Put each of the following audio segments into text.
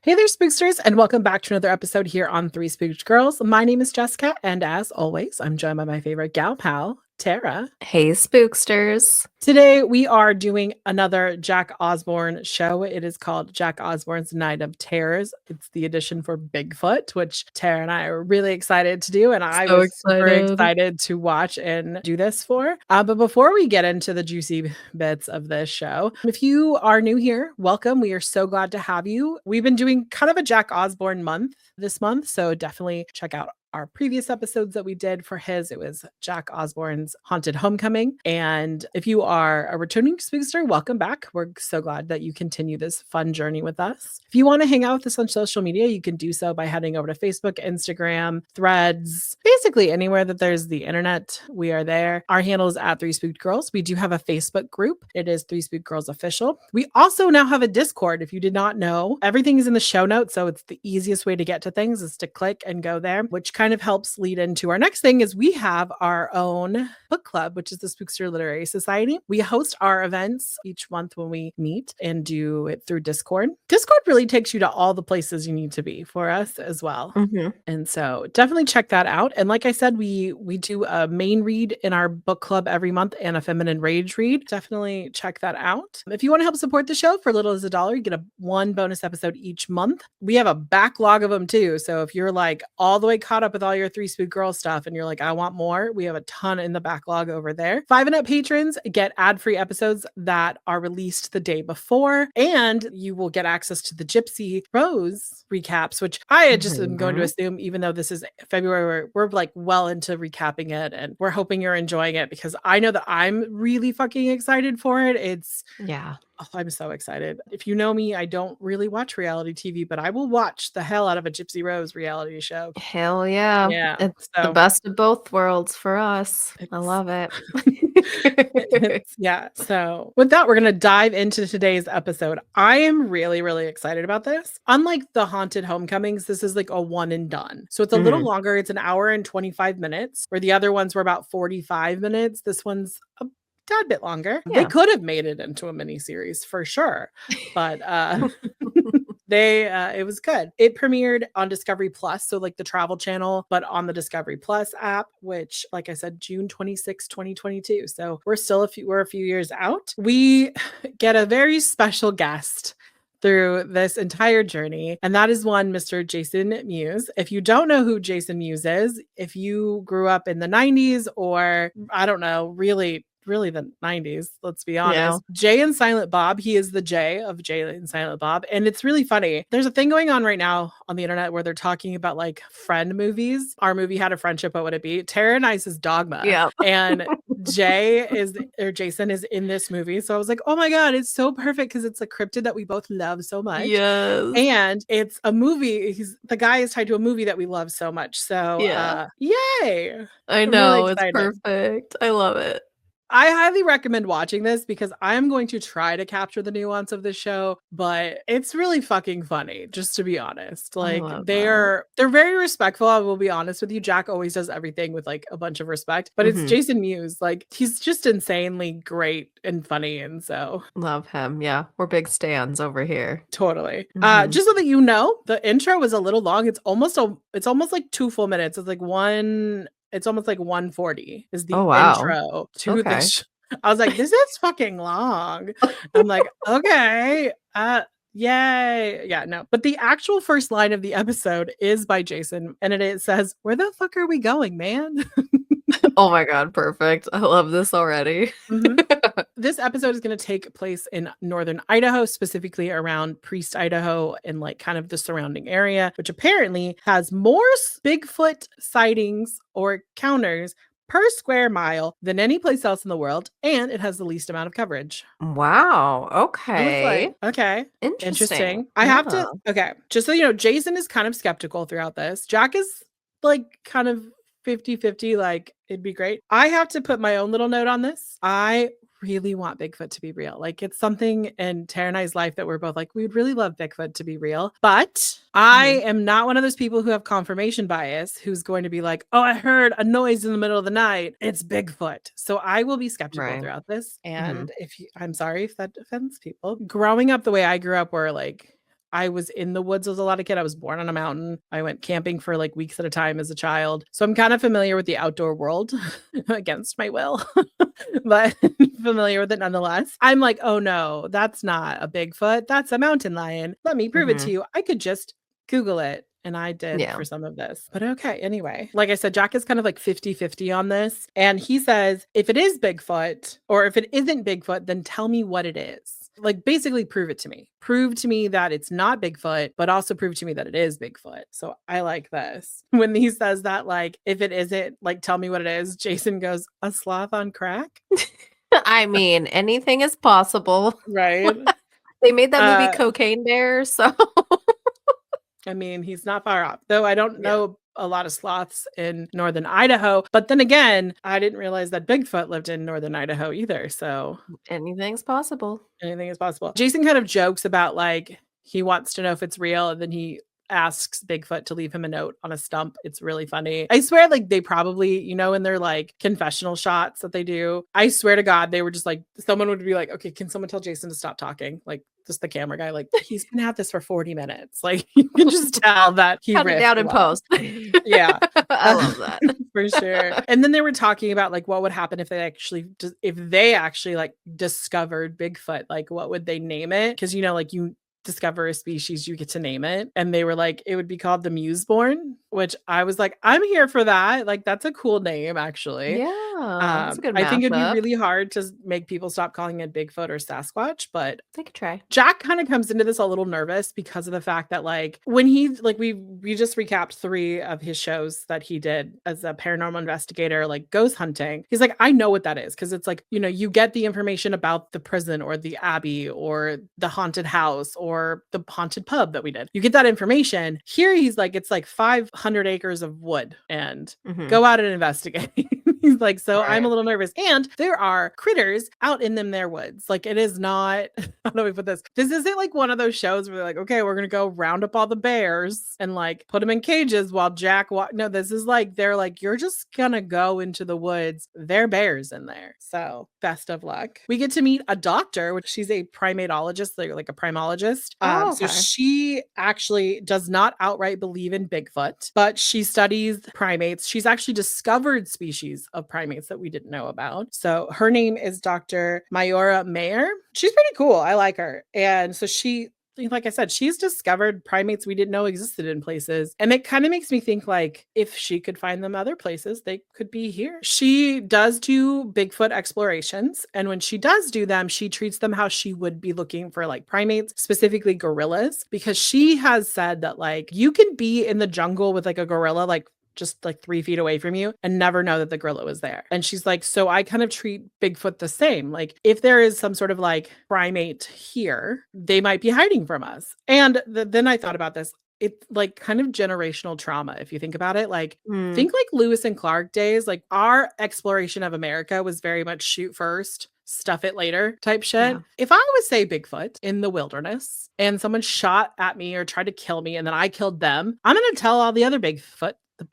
Hey there, Spooksters, and welcome back to another episode here on Three Spooked Girls. My name is Jessica, and as always, I'm joined by my favorite gal pal, Tara. Hey, Spooksters. Today, we are doing another Jack Osbourne show. It is called Jack Osbourne's Night of Terrors. It's the edition for Bigfoot, which Tara and I are really excited to do, and I So was super excited. excited to watch and do this for. But before we get into the juicy bits of this show, if you are new here, welcome. We are so glad to have you. We've been doing kind of a Jack Osbourne month this month, so definitely check out our previous episodes that we did for his. It was Jack Osbourne's Haunted Homecoming. And if you are a returning spookster, welcome back. We're so glad that you continue this fun journey with us. If you want to hang out with us on social media, you can do so by heading over to Facebook, Instagram, Threads, basically anywhere that there's the internet. We are there. Our handle is at Three Spooked Girls. We do have a Facebook group. It is Three Spooked Girls Official. We also now have a Discord. If you did not know, everything is in the show notes. So it's the easiest way to get to things is to click and go there, which kind of helps lead into our next thing is we have our own book club, which is the Spookster Literary Society. We host our events each month when we meet and do it through Discord. Discord really takes you to all the places you need to be for us as well. Mm-hmm. And so definitely check that out. And like I said, we do a main read in our book club every month and a feminine rage read. Definitely check that out. If you want to help support the show for little as $1, you get one bonus episode each month. We have a backlog of them too. So if you're like all the way caught up with all your Three Spook Girl stuff and you're like, I want more, we have a ton in the backlog over there. 5 and up patrons get ad-free episodes that are released the day before, and you will get access to the Gypsy Rose recaps, which I just am going to assume, even though this is February, we're like well into recapping it, and we're hoping you're enjoying it because I know that I'm really fucking excited for it. I'm so excited. If you know me, I don't really watch reality TV, but I will watch the hell out of a Gypsy Rose reality show. Hell yeah. Yeah. It's the So best of both worlds for us. I it's love it. yeah. So with that, we're gonna dive into today's episode. I am really, really excited about this. Unlike the Haunted Homecomings, this is like a one and done. So it's a little Mhm. longer. It's an hour and 25 minutes, where the other ones were about 45 minutes. This one's a tad bit longer. They Yeah. could have made it into a mini series for sure, but they it was good. It premiered on Discovery Plus, so like the travel channel, but on the Discovery Plus app, which like I said, June 26, 2022. So we're a few years out. We get a very special guest through this entire journey, and that is one Mr. Jason Mewes. If you don't know who Jason Mewes is, if you grew up in the 90s or I don't know, really the 90s, let's be Yeah. honest. Jay and Silent Bob, he is the Jay of Jay and Silent Bob. And it's really funny. There's a thing going on right now on the internet where they're talking about like friend movies. Our movie had a friendship, what would it be? Tara and Ice's Dogma. Yeah. And Jason is in this movie. So I was like, oh my God, it's so perfect because it's a cryptid that we both love so much. Yes. And it's a movie. The guy is tied to a movie that we love so much. So Yeah. yay. I I'm really know. It's excited. perfect. I love it. I highly recommend watching this because I'm going to try to capture the nuance of the show, but it's really fucking funny, just to be honest. I Like love that. they're very respectful. I will be honest with you. Jack always does everything with like a bunch of respect, but it's Mhm. Jason Mewes. Like he's just insanely great and funny. And so Love him. Yeah. We're big stans over here. totally. Mhm. Just so that you know, the intro was a little long. It's almost like 2 full minutes. It's almost like 140 is Oh, the wow. intro to the Okay. show. I was like, this is fucking long. I'm like, okay, yay. Yeah, no. But the actual first line of the episode is by Jason, and it says, "Where the fuck are we going, man?" Oh my God. Perfect. I love this already. Mhm. This episode is going to take place in northern Idaho, specifically around Priest, Idaho, and like kind of the surrounding area, which apparently has more Bigfoot sightings or encounters per square mile than any place else in the world, and it has the least amount of coverage. Wow. I was like, Okay. okay, Interesting. interesting. I have Yeah. to, okay, just so you know, Jason is kind of skeptical throughout this. Jack is like kind of 50-50, like it'd be great. I have to put my own little note on this. I really want Bigfoot to be real. Like it's something in Tara and I's life that we're both like, we'd really love Bigfoot to be real. But I Mhm. am not one of those people who have confirmation bias who's going to be like, oh, I heard a noise in the middle of the night. It's Bigfoot. So I will be skeptical Right. throughout this. Mhm. And I'm sorry if that offends people. Growing up the way I grew up, where like I was in the woods as a lot of kid. I was born on a mountain. I went camping for like weeks at a time as a child. So I'm kind of familiar with the outdoor world against my will, but familiar with it nonetheless. I'm like, oh no, that's not a Bigfoot. That's a mountain lion. Let me prove it to Mhm. you. I could just Google it. And I did Yeah. for some of this. But okay, anyway. Like I said, Jack is kind of like 50-50 on this. And he says, if it is Bigfoot or if it isn't Bigfoot, then tell me what it is. Like basically prove it to me. Prove to me that it's not Bigfoot, but also prove to me that it is Bigfoot. So I like this. When he says that, like, if it isn't, like, tell me what it is, Jason goes, a sloth on crack? I mean, anything is possible. Right? They made that movie Uh, Cocaine Bear, so I mean, he's not far off, though I don't yeah, know a lot of sloths in northern Idaho. But then again, I didn't realize that Bigfoot lived in northern Idaho either. So anything's possible. anything is possible. Jason kind of jokes about like he wants to know if it's real, and then he asks Bigfoot to leave him a note on a stump. It's really funny. I swear, like they probably, in their like confessional shots that they do, I swear to God, they were just like, someone would be like, okay, can someone tell Jason to stop talking? Like just the camera guy, like he's been at this for 40 minutes. Like you can just tell that he Cut it riffed down a in lot. post. Yeah. I love that. For sure. And then they were talking about like what would happen if they actually like discovered Bigfoot, like what would they name it? Because like you discover a species, you get to name it. And they were like, it would be called the Mewesborn, which I was like, I'm here for that. Like that's a cool name, actually. Yeah, it's a good I think it'd be mashup. really hard to make people stop calling it Bigfoot or Sasquatch, but They could try. Jack kind of comes into this a little nervous because of the fact that like when he like we just recapped 3 of his shows that he did as a paranormal investigator, like ghost hunting. He's like, I know what that is, because it's like, you get the information about the prison or the abbey or the haunted house or the haunted pub that we did. You get that information. Here he's like, it's like 500 acres of wood and Mhm. go out and investigate. He's like, so I'm a Right. little nervous. And there are critters out in them there woods. Like it is not, how do we put this? This isn't like one of those shows where they're like, okay, we're gonna go round up all the bears and like put them in cages while Jack no, this is like they're like, you're just gonna go into the woods. There are bears in there. So best of luck. We get to meet a doctor, which she's a primatologist, like a primologist. Oh, So okay. she actually does not outright believe in Bigfoot, but she studies primates. She's actually discovered species of primates that we didn't know about. So her name is Dr. Mayora Mayer. She's pretty cool. I like her. And so like I said, she's discovered primates we didn't know existed in places. And it kind of makes me think like if she could find them other places, they could be here. She does do Bigfoot explorations. And when she does do them, she treats them how she would be looking for like primates, specifically gorillas, because she has said that like you can be in the jungle with like a gorilla, like just like 3 feet away from you and never know that the gorilla was there. And she's like, so I kind of treat Bigfoot the same. Like if there is some sort of like primate here, they might be hiding from us. And then I thought about this. It's like kind of generational trauma. If you think about it, like Mm. think like Lewis and Clark days, like our exploration of America was very much shoot first, stuff it later type shit. Yeah. If I was say Bigfoot in the wilderness and someone shot at me or tried to kill me and then I killed them, I'm going to tell all the other the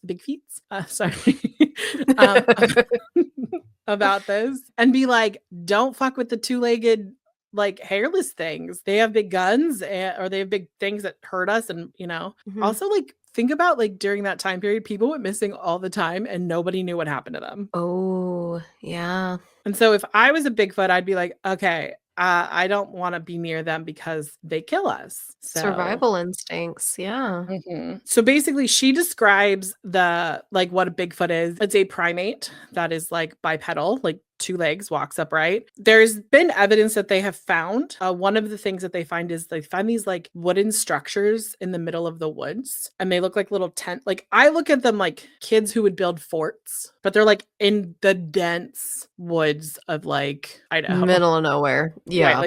big feets, sorry, um, about this and be like, don't fuck with the 2-legged, like hairless things. They have big guns or they have big things that hurt us. And, Mhm. also like think about like during that time period, people went missing all the time and nobody knew what happened to them. Oh, yeah. And so if I was a Bigfoot, I'd be like, okay, I don't want to be near them because they kill us. So Survival instincts, yeah. So basically, she describes like what a Bigfoot is. It's a primate that is like bipedal, like 2 legs, walks upright. There's been evidence that they have found. One of the things that they find is they find these like wooden structures in the middle of the woods, and they look like little tent. Like I look at them like kids who would build forts, but they're like in the dense woods of like Idaho. Middle of nowhere. Right, Yeah.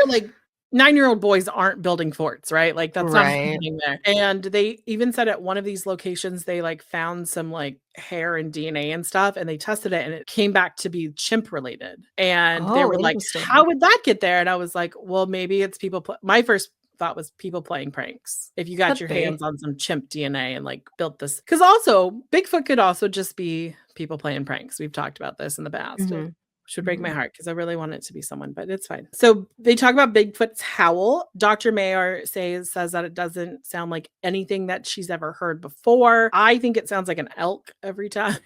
like 9-year-old boys aren't building forts, right? Like that's not Right. happening there. And they even said at one of these locations, they like found some like hair and DNA and stuff, and they tested it and it came back to be chimp related. And they Oh, were like, how interesting. would that get there? And I was like, well, maybe it's my first thought was people playing pranks. If you got Could your be. hands on some chimp DNA and like built this, because also Bigfoot could also just be people playing pranks. We've talked about this in the past. Mhm. which would break my heart because I really want it to be someone, but it's fine. So they talk about Bigfoot's howl. Dr. Mayer says that it doesn't sound like anything that she's ever heard before. I think it sounds like an elk every time.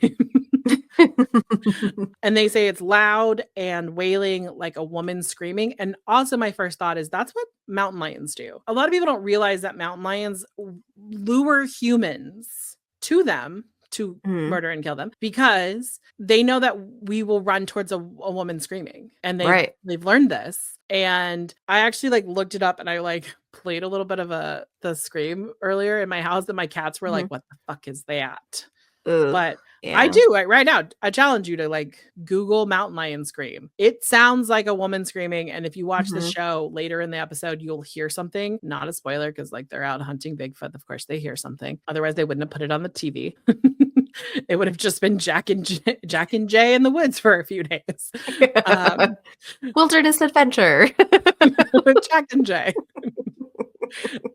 And they say it's loud and wailing like a woman screaming. And also my first thought is that's what mountain lions do. A lot of people don't realize that mountain lions lure humans to them to murder and kill them because they know that we will run towards a woman screaming, and they've learned this. And I actually like looked it up, and I like played a little bit of the scream earlier in my house, and my cats were like, what the fuck is that? But I do right now. I challenge you to like Google mountain lion scream. It sounds like a woman screaming. And if you watch the show later in the episode, you'll hear something. Not a spoiler, because like they're out hunting Bigfoot. Of course, they hear something. Otherwise, they wouldn't have put it on the TV. It would have just been Jack and Jay in the woods for a few days. Wilderness adventure. Jack and Jay.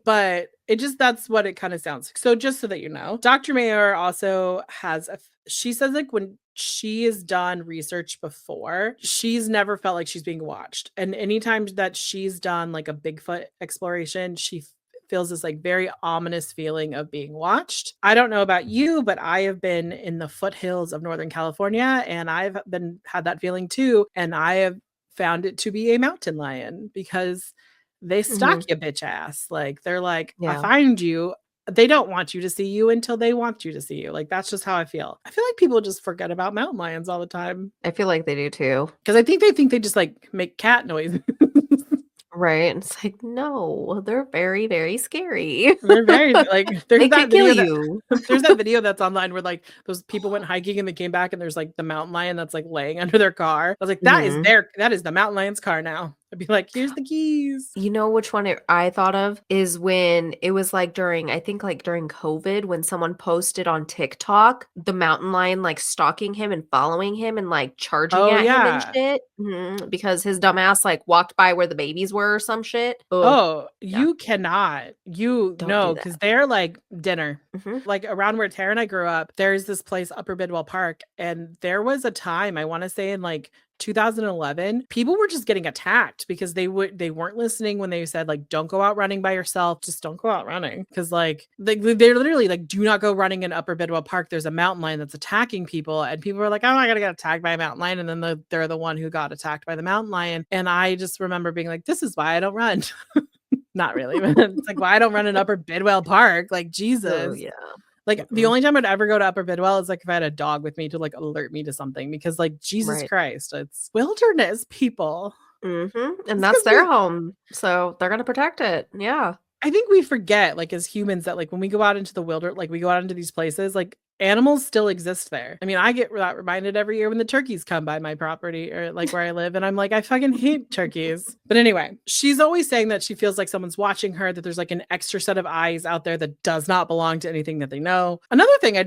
But that's what it kind of sounds like. So just so that you know, Dr. Mayer also has she says like when she has done research before, she's never felt like she's being watched. And anytime that she's done like a Bigfoot exploration, she feels this like very ominous feeling of being watched. I don't know about you, but I have been in the foothills of Northern California, and I've had that feeling too. And I have found it to be a mountain lion because they stalk you, bitch ass. Like they're like, I find you. They don't want you to see you until they want you to see you. Like that's just how I feel. I feel like people just forget about mountain lions all the time. I feel like they do too. Because I think they just like make cat noises. Right. It's like, no, they're very, very scary. They're very like they could kill you. There's that video that's online where like those people went hiking and they came back and there's like the mountain lion that's like laying under their car. I was like, that is the mountain lion's car now. I'd be like, here's the keys. You know which one I thought of is when it was like during COVID, when someone posted on TikTok the mountain lion like stalking him and following him and like charging at him and shit because his dumbass like walked by where the babies were or some shit. You cannot. Because they're like dinner. Like around where Tara and I grew up, there's this place, Upper Bidwell Park, and there was a time, I want to say in like 2011, people were just getting attacked because they weren't listening when they said like, don't go out running by yourself. Just don't go out running. Because like they're literally like, do not go running in Upper Bidwell Park. There's a mountain lion that's attacking people. And people are like, oh, I gotta get attacked by a mountain lion. And then they're the one who got attacked by the mountain lion. And I just remember being like, this is why I don't run. Not really. It's like, why I don't run in Upper Bidwell Park. Like, Jesus. Oh, yeah. Like the only time I'd ever go to Upper Bidwell is like if I had a dog with me to like alert me to something, because like Jesus Christ, it's wilderness people. And that's their home. So they're going to protect it. Yeah. I think we forget like as humans that like when we go out into the wilderness, like we go out into these places, like animals still exist there. I mean, I get that reminded every year when the turkeys come by my property or like where I live. And I'm like, I fucking hate turkeys. But anyway, she's always saying that she feels like someone's watching her, that there's like an extra set of eyes out there that does not belong to anything that they know. Another thing I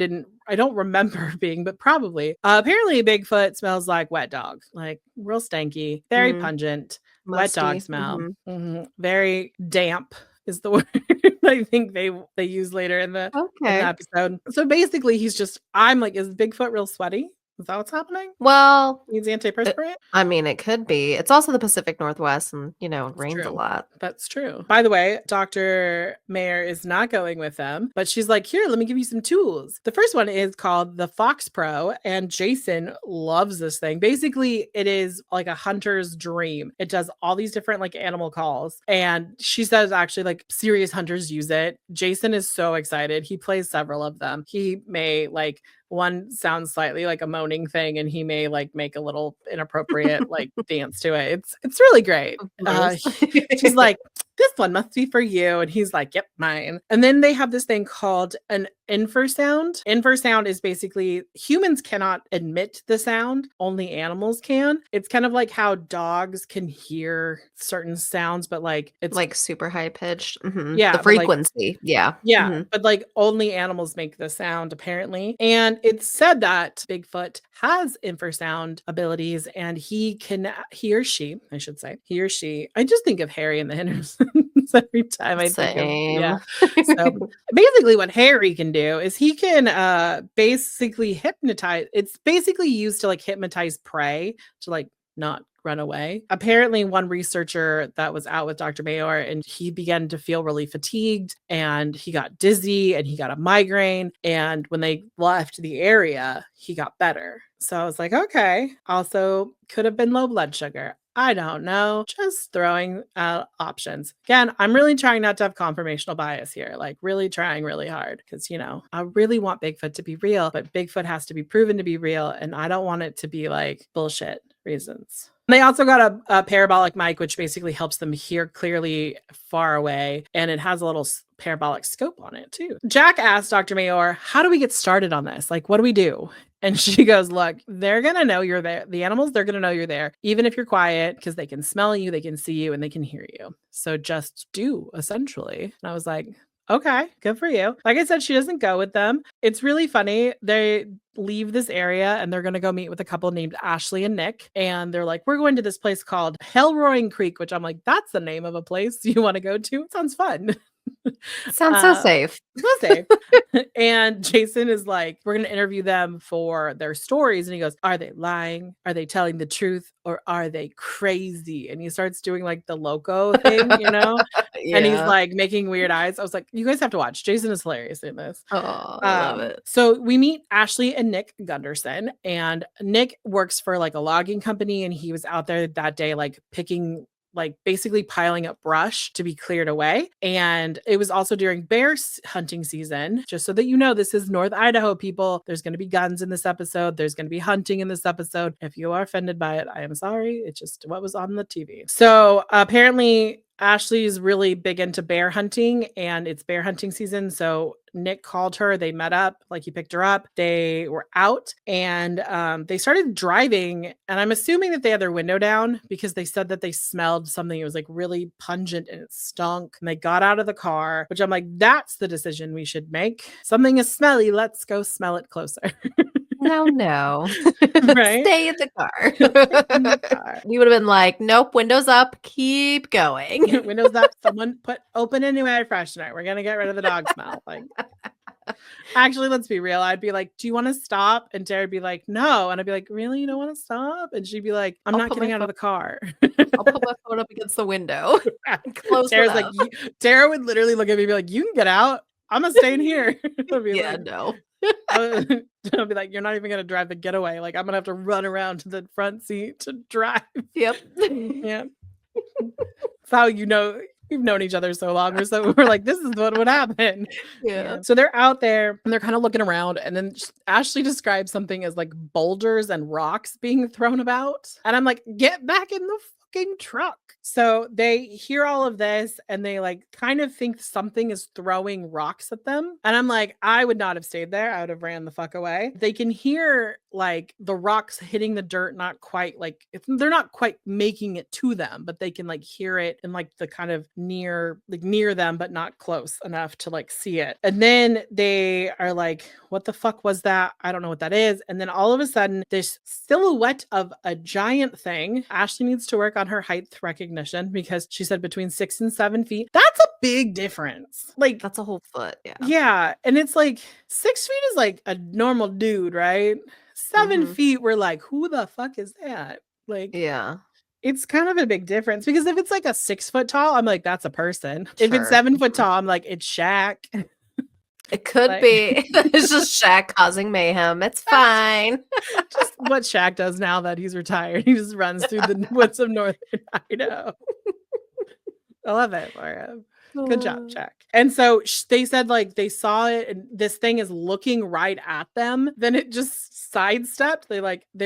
don't remember being, but probably, apparently Bigfoot smells like wet dog, like real stanky, very pungent, musty. Wet dog smell, very damp is the word I think they use later in the episode. So basically I'm like, is Bigfoot real sweaty? Is that what's happening? Well, needs antiperspirant? I mean, it could be. It's also the Pacific Northwest and, it rains a lot. That's true. By the way, Dr. Mayer is not going with them, but she's like, here, let me give you some tools. The first one is called the Fox Pro, and Jason loves this thing. Basically, it is like a hunter's dream. It does all these different like animal calls, and she says actually like serious hunters use it. Jason is so excited. He plays several of them. He may like one sounds slightly like a moaning thing, and he may like make a little inappropriate like dance to it. It's really great. She's like, this one must be for you. And he's like, yep, mine. And then they have this thing called an infrasound. Infrasound is basically humans cannot emit the sound, only animals can. It's kind of like how dogs can hear certain sounds, but like it's like super high pitched. Yeah. The frequency. Yeah. But like only animals make the sound apparently. And it's said that Bigfoot has infrasound abilities, and he or she, I just think of Harry and the Hendersons. every time I think of, Same. So basically what Harry can do is he can basically hypnotize. It's basically used to like hypnotize prey to like not run away. Apparently, one researcher that was out with Dr. Mayor and he began to feel really fatigued and he got dizzy and he got a migraine. And when they left the area, he got better. So I was like, okay. Also, could have been low blood sugar. I don't know. Just throwing out options. Again, I'm really trying not to have confirmational bias here, like really trying really hard because, I really want Bigfoot to be real, but Bigfoot has to be proven to be real. And I don't want it to be like bullshit reasons. They also got a parabolic mic, which basically helps them hear clearly far away. And it has a little parabolic scope on it too. Jack asked Dr. Mayor, how do we get started on this? Like, what do we do? And she goes, look, they're going to know you're there. The animals, they're going to know you're there, even if you're quiet, because they can smell you, they can see you, and they can hear you. So just do, essentially. And I was like, okay, good for you. Like I said, she doesn't go with them. It's really funny. They leave this area and they're going to go meet with a couple named Ashley and Nick. And they're like, we're going to this place called Hell Roaring Creek, which I'm like, that's the name of a place you want to go to. It sounds fun. Sounds so safe. So safe. And Jason is like, we're going to interview them for their stories. And he goes, are they lying? Are they telling the truth? Or are they crazy? And he starts doing like the loco thing, And he's like making weird eyes. I was like, you guys have to watch. Jason is hilarious in this. Oh, I love it. So we meet Ashley and Nick Gunderson. And Nick works for like a logging company. And he was out there that day, like picking basically piling up brush to be cleared away. And it was also during bear hunting season, just so that this is North Idaho, people. There's going to be guns in this episode. There's going to be hunting in this episode. If you are offended by it, I am sorry. It's just what was on the TV. So apparently Ashley is really big into bear hunting and it's bear hunting season. So Nick called her, they met up, like he picked her up, they were out and they started driving. And I'm assuming that they had their window down because they said that they smelled something. It was like really pungent and it stunk. And they got out of the car, which I'm like, that's the decision we should make. Something is smelly. Let's go smell it closer. No. Right? Stay in the car. We would have been like, nope, windows up, keep going. Windows up, someone open a new air freshener. We're going to get rid of the dog smell. Like, actually, let's be real. I'd be like, do you want to stop? And Tara would be like, no. And I'd be like, really? You don't want to stop? And she'd be like, I'm not getting out of the car. I'll put my phone up against the window. Close Tara's like, Tara would literally look at me and be like, you can get out. I'm going to stay in here. No. I'll be like, you're not even going to drive the getaway. Like, I'm going to have to run around to the front seat to drive. Yep. Yeah. That's how we've known each other so long. We're like, this is what would happen. Yeah. So they're out there and they're kind of looking around. And then Ashley describes something as like boulders and rocks being thrown about. And I'm like, get back in the fucking truck. So they hear all of this and they like kind of think something is throwing rocks at them. And I'm like, I would not have stayed there. I would have ran the fuck away. They can hear like the rocks hitting the dirt, not quite like they're not quite making it to them, but they can like hear it in like the kind of near them, but not close enough to like see it. And then they are like, what the fuck was that? I don't know what that is. And then all of a sudden, this silhouette of a giant thing. Ashley needs to work on her height recognition because she said between 6 and 7 feet. That's a big difference. Like, that's a whole foot. Yeah. And it's like 6 feet is like a normal dude, right? 7 feet, we're like, who the fuck is that? Like, yeah. It's kind of a big difference because if it's like a 6 foot tall, I'm like, that's a person. Sure. If it's 7 foot tall, I'm like, it's Shaq. It could be. It's just Shaq causing mayhem. It's fine. Just what Shaq does now that he's retired. He just runs through the woods of northern Idaho. I love it for him. Good job, Jack. And so they said like they saw it and this thing is looking right at them. Then it just sidestepped. They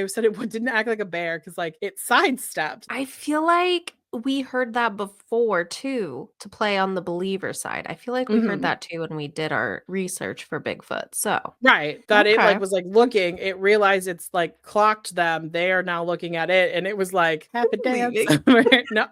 said it didn't act like a bear because like it sidestepped. I feel like we heard that before too, to play on the believer side. I feel like we heard that too when we did our research for Bigfoot. So right, that it like was like looking. It realized it's like clocked them. They are now looking at it, and it was like happy dance. No,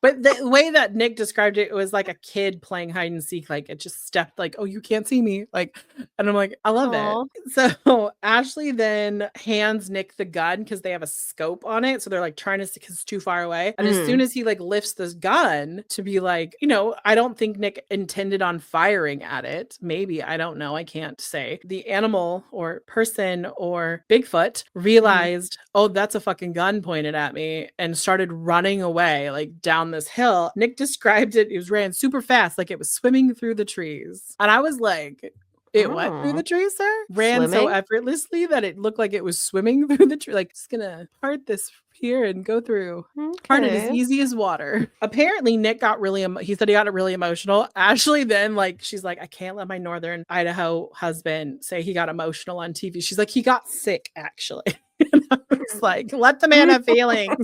but the way that Nick described it, it was like a kid playing hide and seek. Like it just stepped like, oh, you can't see me. Like, and I'm like, I love it. So Ashley then hands Nick the gun because they have a scope on it. So they're like trying to, because it's too far away. And as soon as he like lifts this gun to be like, you know, I don't think Nick intended on firing at it. Maybe, I don't know. I can't say. The animal or person or Bigfoot realized, oh, that's a fucking gun pointed at me, and started running away like down this hill. Nick described it. It was ran super fast, like it was swimming through the trees. And I was like, it went through the trees, sir? Ran so effortlessly that it looked like it was swimming through the tree. Like, just gonna part this here and go through. Part it as easy as water. Apparently, Nick got really, he said he got really emotional. Ashley then, like, she's like, I can't let my Northern Idaho husband say he got emotional on TV. She's like, he got sick, actually. And I was like, let the man have feelings.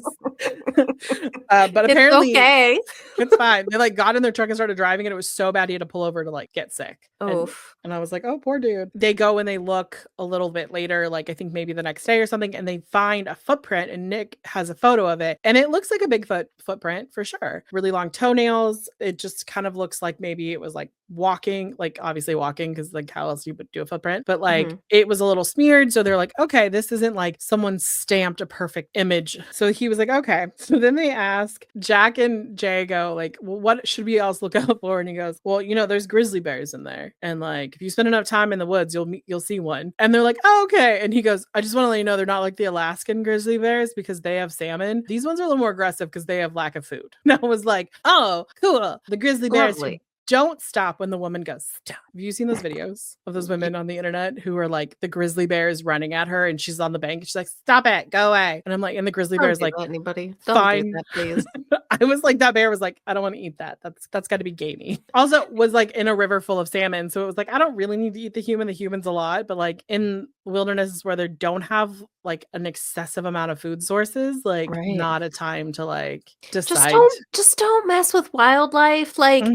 But apparently, it's okay. It's fine. They like got in their truck and started driving, and it was so bad he had to pull over to like get sick. And I was like, oh, poor dude. They go and they look a little bit later, like I think maybe the next day or something, and they find a footprint, and Nick has a photo of it, and it looks like a Bigfoot footprint for sure. Really long toenails. It just kind of looks like maybe it was like walking, like obviously walking, because like how else you would do a footprint, but like it was a little smeared. So they're like, okay, this isn't like someone stamped a perfect image. So he was like, okay. So then they ask Jack and Jay go like, well, what should we else look out for? And he goes, well, you know, there's grizzly bears in there, and like if you spend enough time in the woods, you'll see one. And they're like, oh, okay. And he goes, I just want to let you know they're not like the Alaskan grizzly bears because they have salmon. These ones are a little more aggressive because they have lack of food. And I was like, oh, cool. The grizzly bears don't stop when the woman goes, stop. Have you seen those videos of those women on the internet who are like the grizzly bear is running at her and she's on the bank? She's like, stop it, go away. And I'm like, and the grizzly bear is like, anybody, fine. Do that, please. I was like, that bear was like, I don't want to eat that. That's got to be gamey. Also was like in a river full of salmon. So it was like, I don't really need to eat the human. The human's a lot, but like in wildernesses where they don't have like an excessive amount of food sources, like not a time to like decide. Just don't mess with wildlife. Like,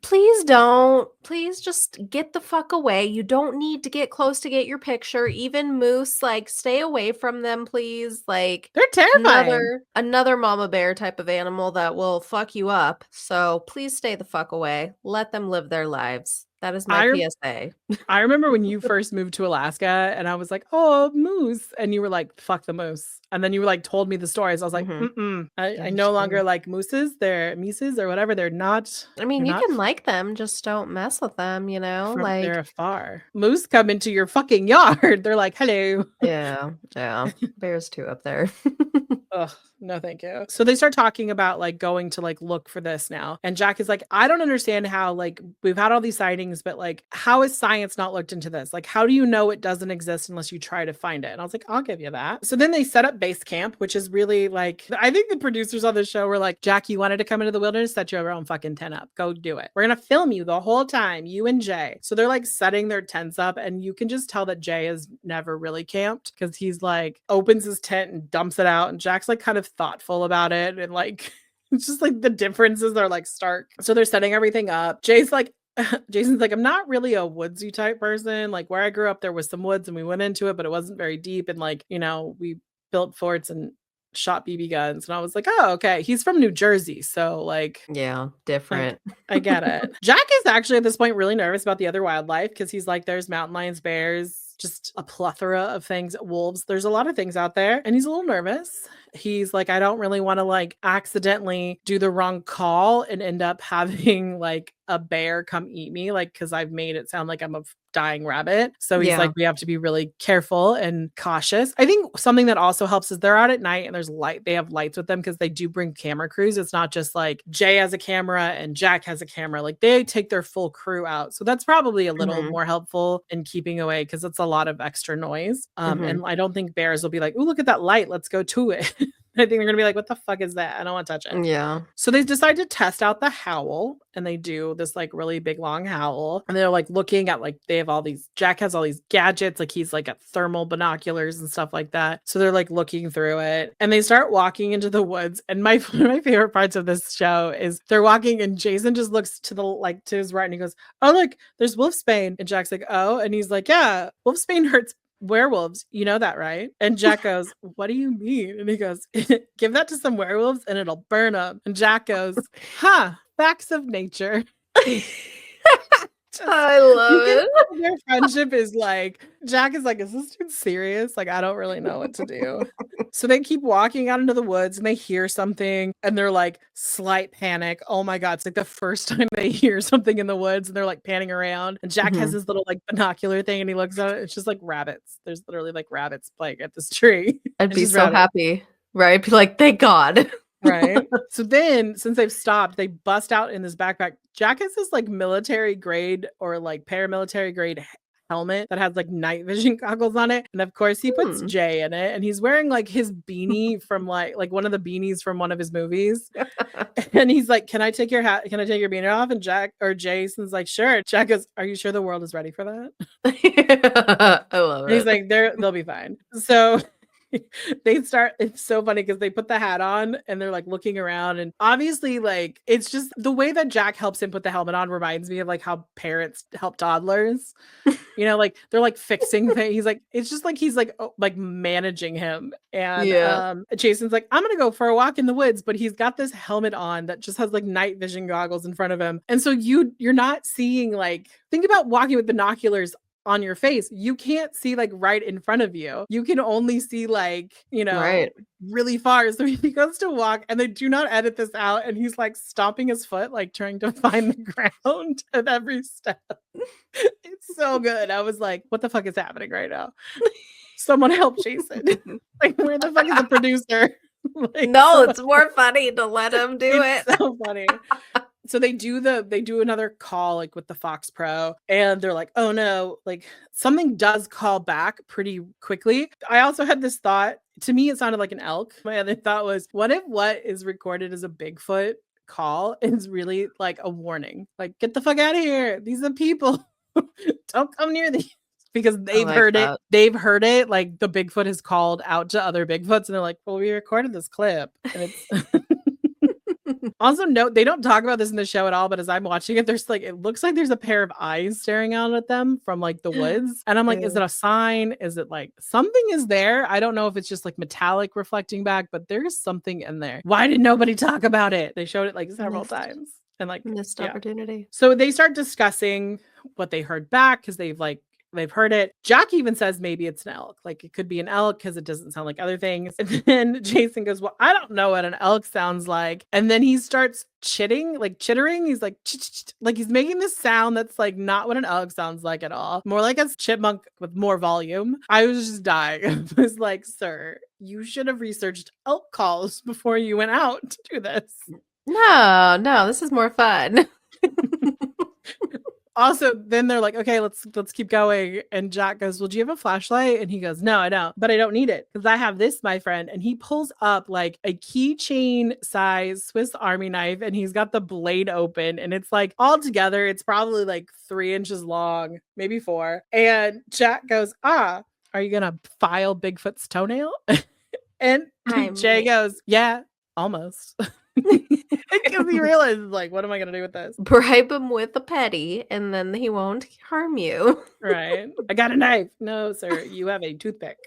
please don't. Please just get the fuck away. You don't need to get close to get your picture. Even moose, like, stay away from them, please. Like, they're terrifying. Another mama bear type of animal that will fuck you up. So please stay the fuck away. Let them live their lives. That is my PSA. I remember when you first moved to Alaska and I was like, oh, moose. And you were like, fuck the moose. And then you were like, told me the stories. I was like, I no longer like mooses. They're mises or whatever. They're not. I mean, you can like them. Just don't mess with them, you know? Like they're afar. Moose come into your fucking yard. They're like, hello. Yeah. Bears too up there. Ugh, no, thank you. So they start talking about like going to like look for this now. And Jack is like, I don't understand how like we've had all these sightings, but like how is science not looked into this? Like, how do you know it doesn't exist unless you try to find it? And I was like, I'll give you that. So then they set up base camp, which is really like, I think the producers on the show were like, Jack, you wanted to come into the wilderness, set your own fucking tent up. Go do it. We're going to film you the whole time, you and Jay. So they're like setting their tents up, and you can just tell that Jay has never really camped because he's like opens his tent and dumps it out, and Jack's like kind of thoughtful about it, and like it's just like the differences are like stark. So they're setting everything up. Jason's like, I'm not really a woodsy type person. Like where I grew up, there was some woods and we went into it, but it wasn't very deep. And like, you know, we built forts and shot BB guns. And I was like, oh, okay. He's from New Jersey. So like, yeah, different. I get it. Jack is actually at this point really nervous about the other wildlife because he's like, there's mountain lions, bears, just a plethora of things, wolves. There's a lot of things out there. And he's a little nervous. He's like, I don't really want to like accidentally do the wrong call and end up having like a bear come eat me, like, because I've made it sound like I'm a dying rabbit. So he's like, we have to be really careful and cautious. I think something that also helps is they're out at night and there's light. They have lights with them because they do bring camera crews. It's not just like Jay has a camera and Jack has a camera. Like they take their full crew out. So that's probably a little more helpful in keeping away because it's a lot of extra noise. And I don't think bears will be like, oh, look at that light. Let's go to it. I think they're going to be like, what the fuck is that? I don't want to touch it. Yeah. So they decide to test out the howl, and they do this like really big long howl. And they're like looking at like, they have all these, Jack has all these gadgets. Like he's like at thermal binoculars and stuff like that. So they're like looking through it, and they start walking into the woods. And one of my favorite parts of this show is they're walking and Jason just looks to the, like to his right and he goes, oh, look, there's wolfsbane. And Jack's like, oh, and he's like, yeah, wolfsbane hurts werewolves, you know that, right? And Jack goes, what do you mean? And he goes, give that to some werewolves and it'll burn them. And Jack goes, facts of nature. I love You can it. tell their friendship is like, Jack is like, is this dude serious? Like, I don't really know what to do. So they keep walking out into the woods and they hear something and they're like, slight panic. Oh my God. It's like the first time they hear something in the woods and they're like panning around. And Jack has this little like binocular thing and he looks at it. It's just like rabbits. There's literally like rabbits playing at this tree. I'd It's be just so rabbits. happy, right? Be like, thank God. Right. So then, since they've stopped, they bust out in this backpack. Jack has this like military grade or like paramilitary grade helmet that has like night vision goggles on it. And of course, he puts Jay in it and he's wearing like his beanie from like one of the beanies from one of his movies. And he's like, can I take your hat? Can I take your beanie off? And Jason's like, sure. Jack goes, are you sure the world is ready for that? I love And he's it. like, they'll be fine. So it's so funny because they put the hat on and they're like looking around and obviously like it's just the way that Jack helps him put the helmet on reminds me of like how parents help toddlers, like they're like fixing things. He's like, it's just like he's like like managing him. And Jason's like, I'm gonna go for a walk in the woods, but he's got this helmet on that just has like night vision goggles in front of him. And so you're not seeing, like, think about walking with binoculars on your face. You can't see like right in front of you. You can only see like, Right. really far. So he goes to walk and they do not edit this out. And he's like stomping his foot, like trying to find the ground at every step. It's so good. I was like, what the fuck is happening right now? Someone help Jason. Like, where the fuck is the producer? Like, no, it's more funny to let him do it. So funny. So they do another call like with the Fox Pro and they're like, oh no, like something does call back pretty quickly. I also had this thought, to me it sounded like an elk. My other thought was, what if what is recorded as a Bigfoot call is really like a warning? Like, get the fuck out of here. These are people. Don't come near these. Because they've heard it. They've heard it. Like the Bigfoot has called out to other Bigfoots and they're like, well, we recorded this clip. And it's also, note, they don't talk about this in the show at all, but as I'm watching it, there's like, it looks like there's a pair of eyes staring out at them from like the woods. And I'm like, is it a sign? Is it like something is there? I don't know if it's just like metallic reflecting back, but there's something in there. Why did nobody talk about it? They showed it like several times. And like missed opportunity. So they start discussing what they heard back because they've heard it. Jack even says maybe it's an elk. Like it could be an elk because it doesn't sound like other things. And then Jason goes, well, I don't know what an elk sounds like. And then he starts chittering. He's like, like he's making this sound that's like not what an elk sounds like at all. More like a chipmunk with more volume. I was just dying. I was like, sir, you should have researched elk calls before you went out to do this. No, this is more fun. Also, then they're like, okay, let's keep going. And Jack goes, well, do you have a flashlight? And he goes, no, I don't, but I don't need it because I have this, my friend. And he pulls up like a keychain size Swiss Army knife and he's got the blade open. And it's like all together, it's probably like 3 inches long, maybe 4. And Jack goes, are you going to file Bigfoot's toenail? And Jay goes, yeah, almost. Because he realizes, like, what am I gonna do with this? Bribe him with a petty and then he won't harm you. Right. I got a knife. No, sir, you have a toothpick.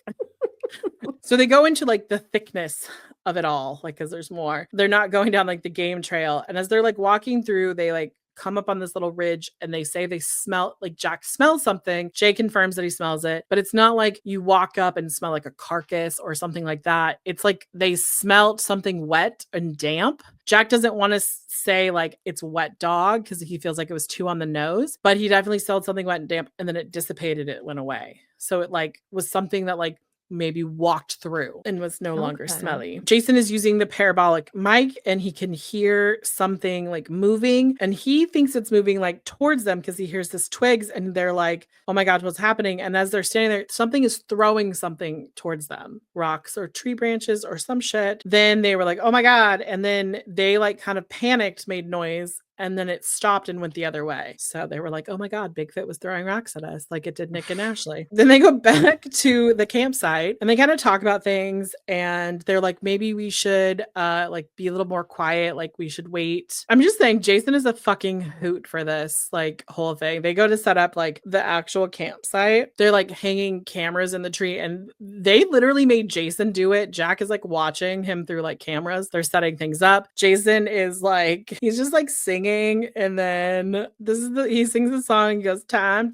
So they go into like the thickness of it all, like, because there's more. They're not going down like the game trail. And as they're like walking through, they like come up on this little ridge and they say they smell, like Jack smells something. Jay confirms that he smells it, but it's not like you walk up and smell like a carcass or something like that. It's like they smelled something wet and damp. Jack doesn't want to say like it's wet dog because he feels like it was too on the nose, but he definitely smelled something wet and damp and then it dissipated, it went away. So it like was something that like maybe walked through and was no longer smelly. Jason is using the parabolic mic and he can hear something like moving and he thinks it's moving like towards them because he hears this twigs and they're like, oh my God, what's happening? And as they're standing there, something is throwing something towards them, rocks or tree branches or some shit. Then they were like, oh my God. And then they like kind of panicked, made noise. And then it stopped and went the other way. So they were like, oh my God, Bigfoot was throwing rocks at us like it did Nick and Ashley. Then they go back to the campsite and they kind of talk about things. And they're like, maybe we should like be a little more quiet. Like we should wait. I'm just saying Jason is a fucking hoot for this like whole thing. They go to set up like the actual campsite. They're like hanging cameras in the tree and they literally made Jason do it. Jack is like watching him through like cameras. They're setting things up. Jason is like, he's just like singing singing, and then he sings the song. He goes, time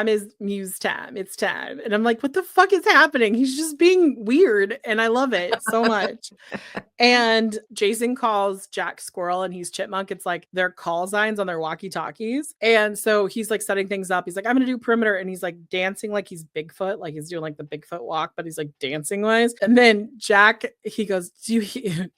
is Mewes time. It's time. And I'm like, what the fuck is happening? He's just being weird, and I love it so much. And Jason calls Jack Squirrel, and he's Chipmunk. It's like their call signs on their walkie-talkies. And so he's like setting things up. He's like, I'm gonna do perimeter, and he's like dancing like he's Bigfoot, like he's doing like the Bigfoot walk, but he's like dancing wise. And then Jack, he goes, do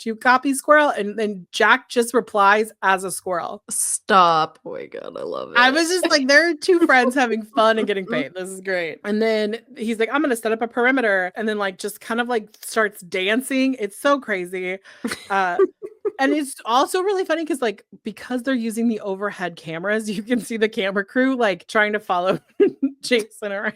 you copy, Squirrel? And then Jack just replies as a squirrel. Stop. Oh my God, I love it. I was just like, there are two friends having fun and getting paid. This is great. And then he's like, I'm gonna set up a perimeter, and then like just kind of like starts dancing. It's so crazy. And it's also really funny because they're using the overhead cameras, you can see the camera crew like trying to follow Jason around.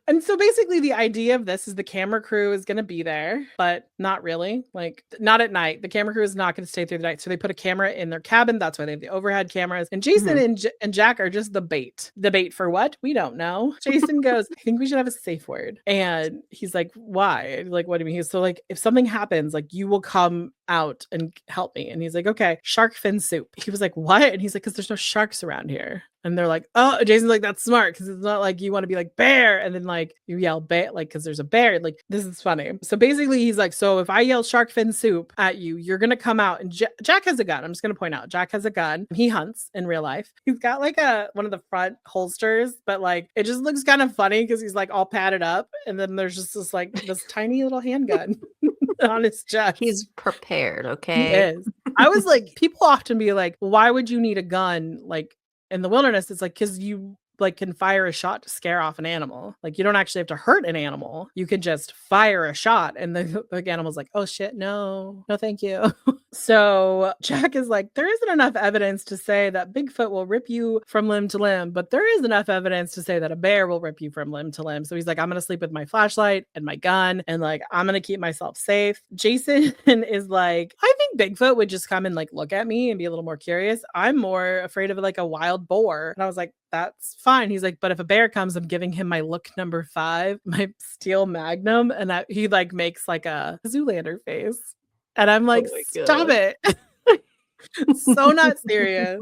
And so basically the idea of this is the camera crew is going to be there, but not really, like not at night. The camera crew is not going to stay through the night. So they put a camera in their cabin. That's why they have the overhead cameras. And Jason and Jack are just the bait. The bait for what? We don't know. Jason goes, I think we should have a safe word. And he's like, why? Like, what do you mean? So like, if something happens, like you will come out and help me. And he's like, okay, shark fin soup. He was like, what? And he's like, because there's no sharks around here. And they're like, oh, Jason's like, that's smart, because it's not like you want to be like bear and then like you yell bear, like because there's a bear. Like, this is funny. So basically he's like, so if I yell shark fin soup at you, you're gonna come out. And Jack has a gun. I'm just gonna point out, Jack has a gun. He hunts in real life. He's got like one of the front holsters, but like it just looks kind of funny because he's like all padded up, and then there's just this tiny little handgun on his chest. He's prepared. Okay, he is. I was like, people often be like, why would you need a gun like in the wilderness? It's like, because you like can fire a shot to scare off an animal. Like you don't actually have to hurt an animal. You can just fire a shot, and the animal's like, oh shit, no, thank you. So Jack is like, there isn't enough evidence to say that Bigfoot will rip you from limb to limb, but there is enough evidence to say that a bear will rip you from limb to limb. So he's like, I'm gonna sleep with my flashlight and my gun, and like I'm gonna keep myself safe. Jason is like, I think Bigfoot would just come and like look at me and be a little more curious. I'm more afraid of like a wild boar. And I was like, that's fine. He's like, but if a bear comes, I'm giving him my look number 5, my steel magnum. And that he like makes like a Zoolander face. And I'm like, stop it. So not serious.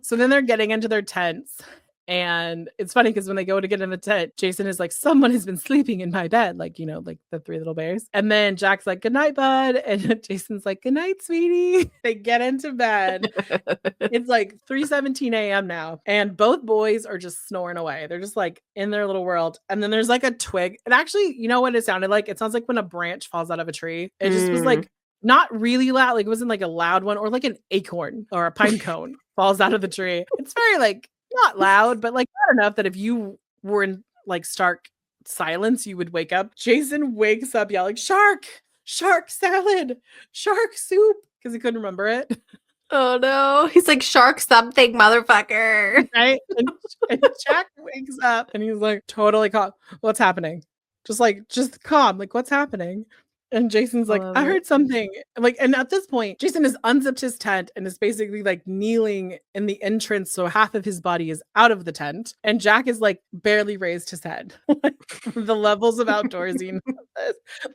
So then they're getting into their tents. And it's funny because when they go to get in the tent, Jason is like, someone has been sleeping in my bed. Like, you know, like the 3 little bears. And then Jack's like, good night, bud. And Jason's like, good night, sweetie. They get into bed. It's like 3:17 a.m. now. And both boys are just snoring away. They're just like in their little world. And then there's like a twig. And actually, you know what it sounded like? It sounds like when a branch falls out of a tree. It just was like not really loud. Like it wasn't like a loud one, or like an acorn or a pine cone falls out of the tree. It's very like, not loud, but like not enough that if you were in like stark silence, you would wake up. Jason wakes up yelling, shark salad, shark soup, because he couldn't remember it. Oh no. He's like, shark something, motherfucker. Right? And Jack wakes up and he's like, totally calm. What's happening? Just calm. Like, what's happening? And Jason's like, I heard something. Like, and at this point, Jason has unzipped his tent and is basically like kneeling in the entrance. So half of his body is out of the tent. And Jack is like barely raised his head. The levels of outdoorsy.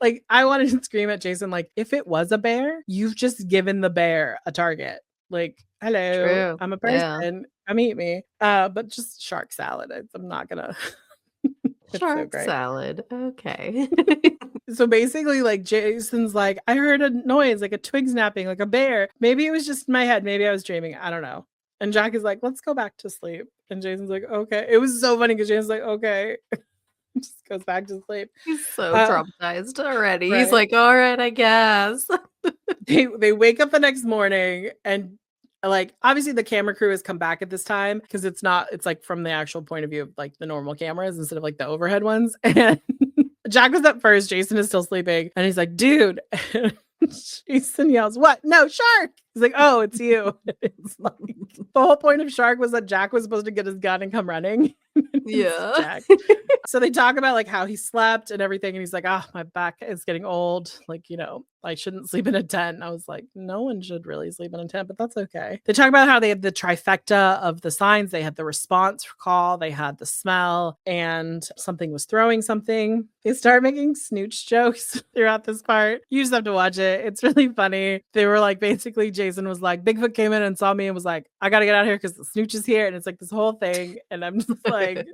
Like, I wanted to scream at Jason, like, if it was a bear, you've just given the bear a target. Like, hello, true. I'm a person. Come eat me. But just shark salad. I'm not gonna. Shark salad. Okay. So basically, like, Jason's like, I heard a noise, like a twig snapping, like a bear. Maybe it was just in my head. Maybe I was dreaming. I don't know. And Jack is like, let's go back to sleep. And Jason's like, okay. It was so funny because Jason's like, okay. Just goes back to sleep. He's so traumatized already. Right. He's like, all right, I guess. They wake up the next morning, and like obviously the camera crew has come back at this time because it's like from the actual point of view of like the normal cameras instead of like the overhead ones. And Jack was up first. Jason is still sleeping, and he's like, dude. Jason yells, what? No, shark. He's like, oh, it's you. It's like the whole point of Shark was that Jack was supposed to get his gun and come running. Yeah. So they talk about like how he slept and everything, and he's like, my back is getting old. Like, you know, I shouldn't sleep in a tent. And I was like, no one should really sleep in a tent, but that's okay. They talk about how they had the trifecta of the signs. They had the response call, they had the smell, and something was throwing something. They start making snooch jokes throughout this part. You just have to watch it. It's really funny. They were like, basically, Jason was like, Bigfoot came in and saw me and was like, I got to get out of here because the snooch is here. And it's like this whole thing. And I'm just like,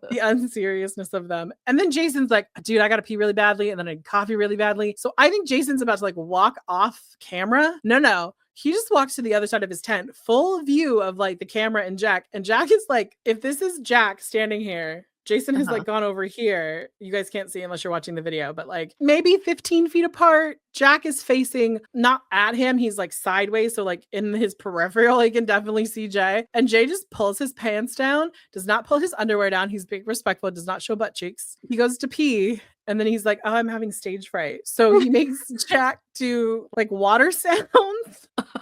the unseriousness of them. And then Jason's like, dude, I got to pee really badly. And then I coffee really badly. So I think Jason's about to like walk off camera. No. He just walks to the other side of his tent, full view of like the camera and Jack. And Jack is like, if this is Jack standing here, Jason has like gone over here. You guys can't see unless you're watching the video, but like maybe 15 feet apart. Jack is facing not at him. He's like sideways. So like in his peripheral, he can definitely see Jay. And Jay just pulls his pants down, does not pull his underwear down. He's being respectful, does not show butt cheeks. He goes to pee. And then he's like, oh, I'm having stage fright. So he makes Jack do like water sounds.